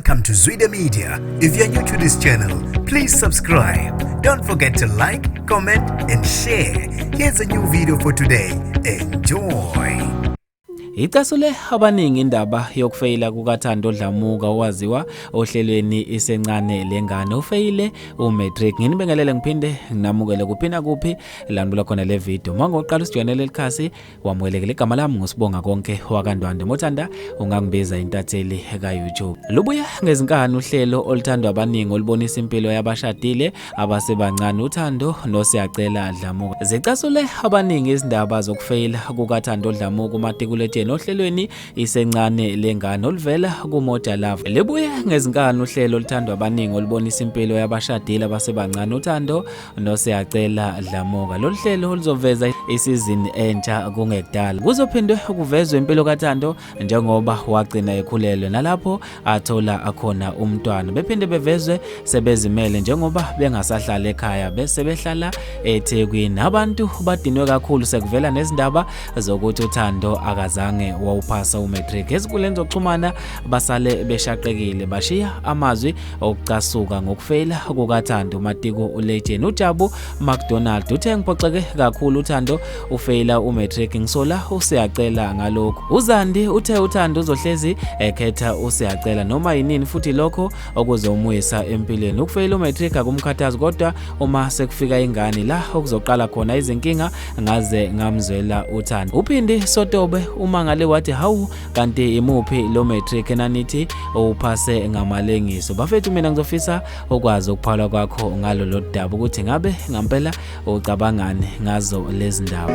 Welcome to Zwida Media. If you're new to this channel, please subscribe. Don't forget to like, comment and share. Here's a new video for today. Enjoy. Icasule abaningi indaba yokufeyila kuka Thando Dlamuka owaziwa ohlelweni isencane lengane ufeyile u-Matric. Nginibingelele ngiphinde nginamukele kuphina kuphi landula khona le video. Mangoqala usijoinele likhasi wamwelekele igama lami ngosibonga konke wakandwande mothanda ungangibiza intatheli ka YouTube. Lubuya ngezinkani uhlelo oluthandwa abaningi olubonisa impilo yabashadile abasebancane uThando noSiyacela Dlamuka. Zicasule abaningi izindaba zokufeyila kuka Thando Dlamuka umatikulethe ohlelweni isencane lengane oluvela kuMoja Love. Libuye ngezinkani uhlelo oluthandwa abaningi olubonisa impilo yabashadile abasebancane uThando noSiyacela Dlamuka. Lolu hlelo oluzoveza isizini entsha kungekudala. Kuzophindwe kuvezwe impilo kaThando njengoba wagcina ekhulelwe nalapho athola akhona umntwana. Bephinde bevezwe sebezimele njengoba bengasahlala ekhaya bese behlala eThekwini. Abantu badinwe kakhulu sekuvela nezindaba zokuthi uThando akazange wawuphasa u-Matric. Ezinkundleni zokuxhumana basale beshaqekile bashiya amazwi okucasuka ngokufeyila kukaThando. Matiku ulegend uJabu McDonald uthe ngiphoxeke kakhulu uThando ufeyila u-Matric, ngisola uSiyacela ngalokho. uZandi uthe uThando uzohlezi ekhetha uSiyacela noma yinini futhi lokho okuzomuyisa empilweni. Ukufeyila u-Matric akumkhathazi kodwa uma sekufika ingane la okuzoqala khona izinkinga ngaze ngamzwela uThando. Uphindi Sotobe umangale wathi hawu kanti imuphi lo Matric enanithi uphase ngamalengiso. Bafethu mina ngizofisa ukwazi ukuphala kwakho ngalo lodaba ukuthi ngabe ngempela ucabangani ngazo lezi ndawo.